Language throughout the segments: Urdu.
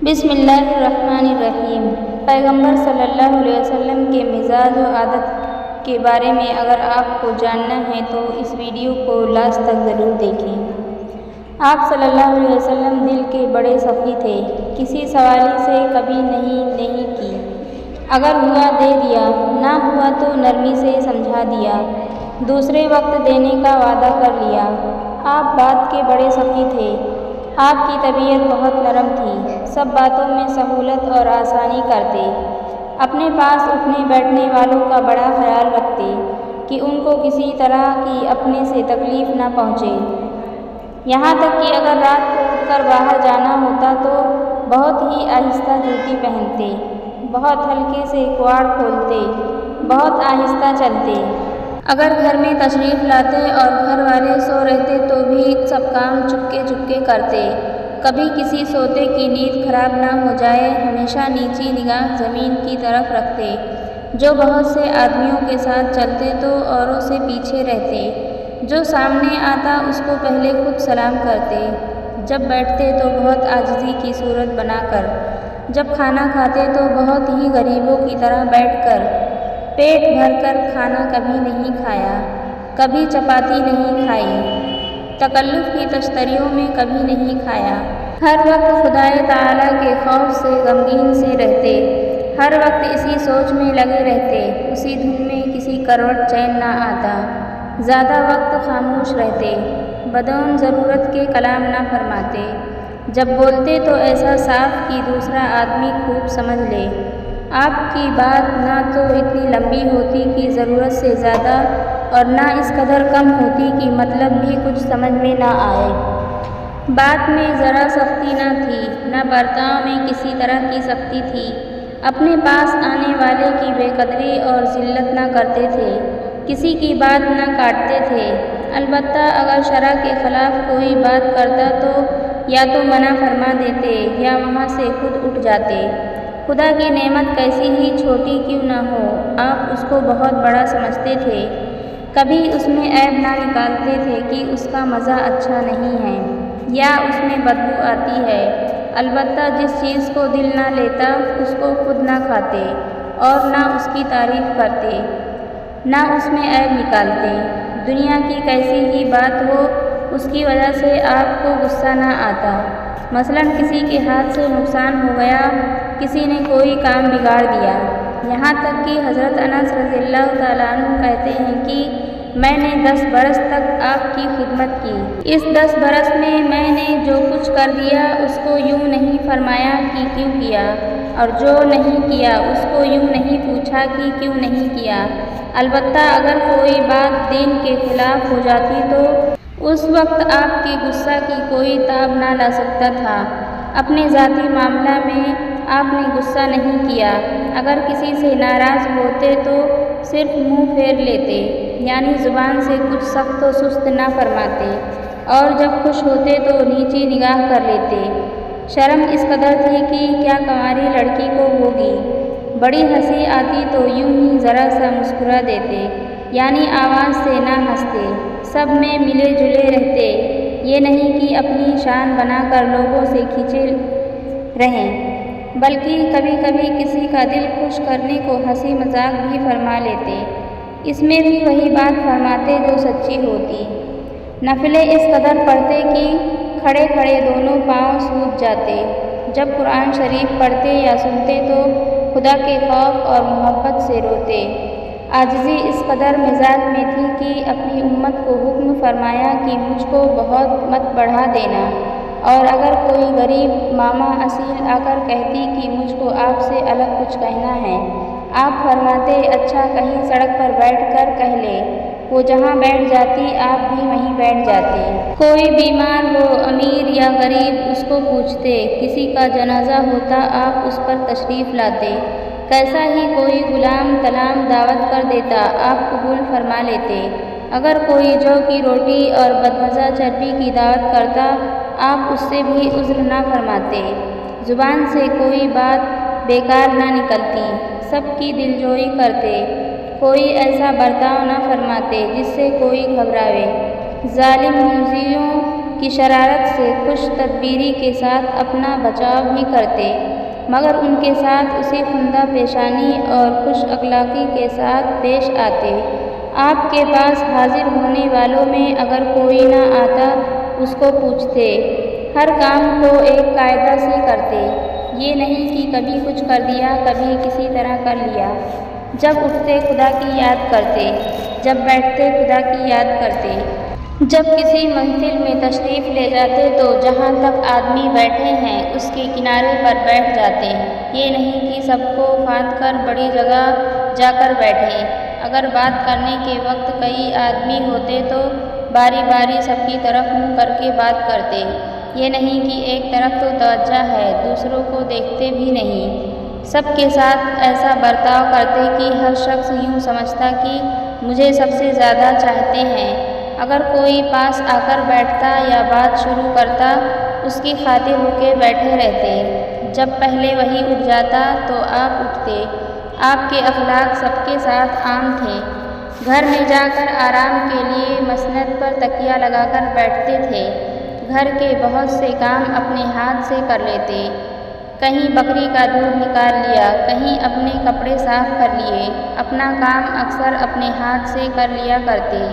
بسم اللہ الرحمن الرحیم۔ پیغمبر صلی اللہ علیہ وسلم کے مزاج و عادت کے بارے میں اگر آپ کو جاننا ہے تو اس ویڈیو کو لاسٹ تک ضرور دیکھیں۔ آپ صلی اللہ علیہ وسلم دل کے بڑے سخی تھے، کسی سوالی سے کبھی نہیں کی، اگر ہوا دے دیا، نہ ہوا تو نرمی سے سمجھا دیا، دوسرے وقت دینے کا وعدہ کر لیا۔ آپ بات کے بڑے سخی تھے، آپ کی طبیعت بہت نرم تھی، سب باتوں میں سہولت اور آسانی کرتے، اپنے پاس اٹھنے بیٹھنے والوں کا بڑا خیال رکھتے کہ ان کو کسی طرح کی اپنے سے تکلیف نہ پہنچے، یہاں تک کہ اگر رات کو اٹھ کر باہر جانا ہوتا تو بہت ہی آہستہ جوتی پہنتے، بہت ہلکے سے کواڑ کھولتے، بہت آہستہ چلتے۔ اگر گھر میں تشریف لاتے اور گھر والے سو رہتے تو بھی سب کام چپکے کرتے، کبھی کسی سوتے کی نیند خراب نہ ہو جائے، ہمیشہ نیچی نگاہ زمین کی طرف رکھتے، جو بہت سے آدمیوں کے ساتھ چلتے تو اوروں سے پیچھے رہتے، جو سامنے آتا اس کو پہلے خود سلام کرتے، جب بیٹھتے تو بہت عاجزی کی صورت بنا کر، جب کھانا کھاتے تو بہت ہی غریبوں کی طرح بیٹھ کر، پیٹ بھر کر کھانا کبھی نہیں کھایا، کبھی چپاتی نہیں کھائی، تکلف کی تشتریوں میں کبھی نہیں کھایا، ہر وقت خدائے تعالیٰ کے خوف سے غمگین سے رہتے، ہر وقت اسی سوچ میں لگے رہتے، اسی دھن میں کسی کروٹ چین نہ آتا، زیادہ وقت خاموش رہتے، بدون ضرورت کے کلام نہ فرماتے، جب بولتے تو ایسا صاف کہ دوسرا آدمی خوب سمجھ لے، آپ کی بات نہ تو اتنی لمبی ہوتی کہ ضرورت سے زیادہ اور نہ اس قدر کم ہوتی کہ مطلب بھی کچھ سمجھ میں نہ آئے، بات میں ذرا سختی نہ تھی، نہ برتاؤ میں کسی طرح کی سختی تھی، اپنے پاس آنے والے کی بے قدری اور ذلت نہ کرتے تھے، کسی کی بات نہ کاٹتے تھے، البتہ اگر شرع کے خلاف کوئی بات کرتا تو یا تو منع فرما دیتے یا وہاں سے خود اٹھ جاتے، خدا کی نعمت کیسی ہی چھوٹی کیوں نہ ہو، آپ اس کو بہت بڑا سمجھتے تھے، کبھی اس میں عیب نہ نکالتے تھے کہ اس کا مزہ اچھا نہیں ہے یا اس میں بدبو آتی ہے، البتہ جس چیز کو دل نہ لیتا اس کو خود نہ کھاتے اور نہ اس کی تعریف کرتے، نہ اس میں عیب نکالتے، دنیا کی کیسی ہی بات ہو اس کی وجہ سے آپ کو غصہ نہ آتا، مثلاً کسی کے ہاتھ سے نقصان ہو گیا، کسی نے کوئی کام بگاڑ دیا، یہاں تک کہ حضرت انس رضی اللہ تعالیٰ عنہ کہتے ہیں کہ میں نے 10 برس تک آپ کی خدمت کی، اس 10 برس میں میں نے جو کچھ کر دیا اس کو یوں نہیں فرمایا کہ کیوں کیا، اور جو نہیں کیا اس کو یوں نہیں پوچھا کہ کیوں نہیں کیا، البتہ اگر کوئی بات دین کے خلاف ہو جاتی تو اس وقت آپ کے غصہ کی کوئی تاب نہ لا سکتا تھا، اپنے ذاتی معاملہ میں آپ نے غصہ نہیں کیا، اگر کسی سے ناراض ہوتے تو صرف منہ پھیر لیتے، یعنی زبان سے کچھ سخت و سست نہ فرماتے، اور جب خوش ہوتے تو نیچی نگاہ کر لیتے، شرم اس قدر تھی کہ کیا کنواری لڑکی کو ہوگی، بڑی ہنسی آتی تو یوں ہی ذرا سا مسکرا دیتے، یعنی آواز سے نہ ہنستے، سب میں ملے جلے رہتے، یہ نہیں کہ اپنی شان بنا کر لوگوں سے کھینچے رہیں، بلکہ کبھی کبھی کسی کا دل خوش کرنے کو ہنسی مذاق بھی فرما لیتے، اس میں بھی وہی بات فرماتے جو سچی ہوتی، نفلیں اس قدر پڑھتے کہ کھڑے کھڑے دونوں پاؤں سوج جاتے، جب قرآن شریف پڑھتے یا سنتے تو خدا کے خوف اور محبت سے روتے، عاجزی اس قدر مزاج میں تھی کہ اپنی امت کو حکم فرمایا کہ مجھ کو بہت مت بڑھا دینا، اور اگر کوئی غریب ماما اصیل آ کر کہتی کہ مجھ کو آپ سے الگ کچھ کہنا ہے، آپ فرماتے اچھا کہیں سڑک پر بیٹھ کر کہہ لے، وہ جہاں بیٹھ جاتی آپ بھی وہیں بیٹھ جاتے، کوئی بیمار ہو امیر یا غریب اس کو پوچھتے، کسی کا جنازہ ہوتا آپ اس پر تشریف لاتے، کیسا ہی کوئی غلام تلام دعوت کر دیتا آپ قبول فرما لیتے، اگر کوئی جو کی روٹی اور بدمزہ چربی کی دعوت کرتا آپ اس سے بھی عذر نہ فرماتے، زبان سے کوئی بات بیکار نہ نکلتی، سب کی دلجوئی کرتے، کوئی ایسا برتاؤ نہ فرماتے جس سے کوئی گھبراوے، ظالم موذیوں کی شرارت سے خوش تدبیری کے ساتھ اپنا بچاؤ بھی کرتے، مگر ان کے ساتھ اسی خندہ پیشانی اور خوش اخلاقی کے ساتھ پیش آتے۔ آپ کے پاس حاضر ہونے والوں میں اگر کوئی نہ آتا اس کو پوچھتے، ہر کام کو ایک قاعدہ سے کرتے، یہ نہیں کہ کبھی کچھ کر دیا کبھی کسی طرح کر لیا۔ جب اٹھتے خدا کی یاد کرتے، جب بیٹھتے خدا کی یاد کرتے۔ جب کسی محفل میں تشریف لے جاتے تو جہاں تک آدمی بیٹھے ہیں اس کے کنارے پر بیٹھ جاتے، یہ نہیں کہ سب کو پھاند کر بڑی جگہ جا کر بیٹھیں۔ اگر بات کرنے کے وقت کئی آدمی ہوتے تو باری باری سب کی طرف منہ کر کے بات کرتے، یہ نہیں کہ ایک طرف تو توجہ ہے دوسروں کو دیکھتے بھی نہیں۔ سب کے ساتھ ایسا برتاؤ کرتے کہ ہر شخص یوں سمجھتا کہ مجھے سب سے زیادہ چاہتے ہیں۔ اگر کوئی پاس آ کر بیٹھتا یا بات شروع کرتا اس کی خاطر رکے بیٹھے رہتے، جب پہلے وہی اٹھ جاتا تو آپ اٹھتے۔ آپ کے اخلاق سب کے ساتھ عام تھے۔ گھر میں جا کر آرام کے لیے مسند پر تکیہ لگا کر بیٹھتے تھے، گھر کے بہت سے کام اپنے ہاتھ سے کر لیتے، کہیں بکری کا دودھ نکال لیا، کہیں اپنے کپڑے صاف کر لیے، اپنا کام اکثر اپنے ہاتھ سے کر لیا کرتے۔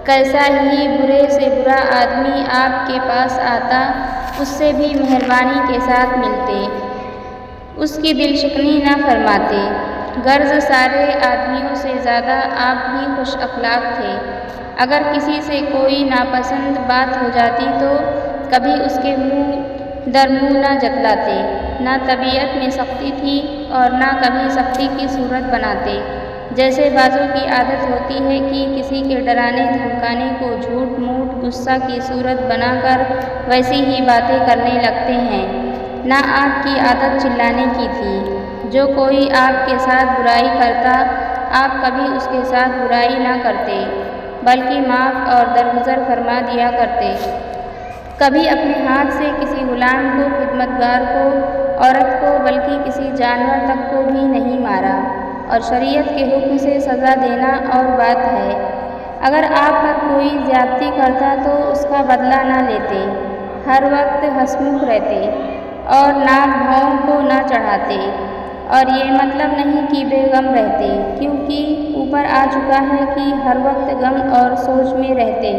کیسا ہی برے سے برا آدمی آپ کے پاس آتا اس سے بھی مہربانی کے ساتھ ملتے، اس کی دل شکنی نہ فرماتے۔ غرض سارے آدمیوں سے زیادہ آپ ہی خوش اخلاق تھے۔ اگر کسی سے کوئی ناپسند بات ہو جاتی تو کبھی اس کے منہ در منہ نہ جتلاتے، نہ طبیعت میں سختی تھی اور نہ کبھی سختی کی صورت بناتے۔ جیسے بعضوں کی عادت ہوتی ہے کہ کسی کے ڈرانے دھمکانے کو جھوٹ موٹ غصہ کی صورت بنا کر ویسی ہی باتیں کرنے لگتے ہیں، نہ آپ کی عادت چلانے کی تھی۔ جو کوئی آپ کے ساتھ برائی کرتا آپ کبھی اس کے ساتھ برائی نہ کرتے بلکہ معاف اور درگزر فرما دیا کرتے۔ کبھی اپنے ہاتھ سے کسی غلام کو، خدمتگار کو، عورت کو بلکہ کسی جانور تک کو بھی نہیں مارا، اور شریعت کے حکم سے سزا دینا اور بات ہے۔ اگر آپ پر کوئی زیادتی کرتا تو اس کا بدلہ نہ لیتے، ہر وقت ہنسمکھ رہتے اور ناک بھاؤں کو نہ چڑھاتے، اور یہ مطلب نہیں کہ بے غم رہتے، کیونکہ اوپر آ چکا ہے کہ ہر وقت غم اور سوچ میں رہتے۔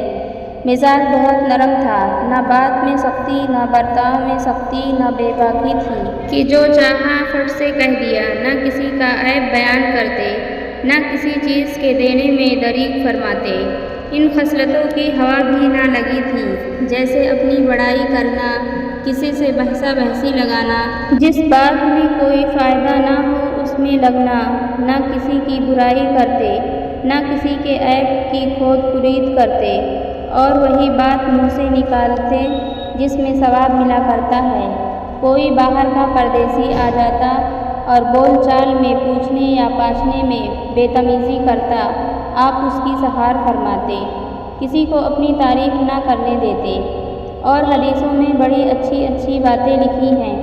مزاج بہت نرم تھا، نہ بات میں سختی، نہ برتاؤ میں سختی، نہ بے باکی تھی کہ جو چاہا فٹ سے کہہ دیا، نہ کسی کا عیب بیان کرتے، نہ کسی چیز کے دینے میں دریغ فرماتے۔ ان خصلتوں کی ہوا بھی نہ لگی تھی، جیسے اپنی بڑائی کرنا، کسی سے بحثہ بحثی لگانا، جس بات میں کوئی فائدہ نہ ہو اس میں لگنا، نہ کسی کی برائی کرتے، نہ کسی کے عیب کی کھود پرید کرتے، اور وہی بات منہ سے نکالتے جس میں ثواب ملا کرتا ہے۔ کوئی باہر کا پردیسی آ جاتا اور بول چال میں پوچھنے یا پاچھنے میں بے تمیزی کرتا، آپ اس کی سہار فرماتے، کسی کو اپنی تعریف نہ کرنے دیتے۔ اور حدیثوں میں بڑی اچھی اچھی باتیں لکھی ہیں،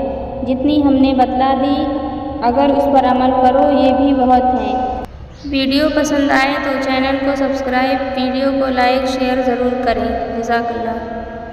جتنی ہم نے بتلا دی، اگر اس پر عمل کرو یہ بھی بہت ہیں۔ ویڈیو پسند آئے تو چینل کو سبسکرائب، ویڈیو کو لائک شیئر ضرور کریں۔ جزاک اللہ۔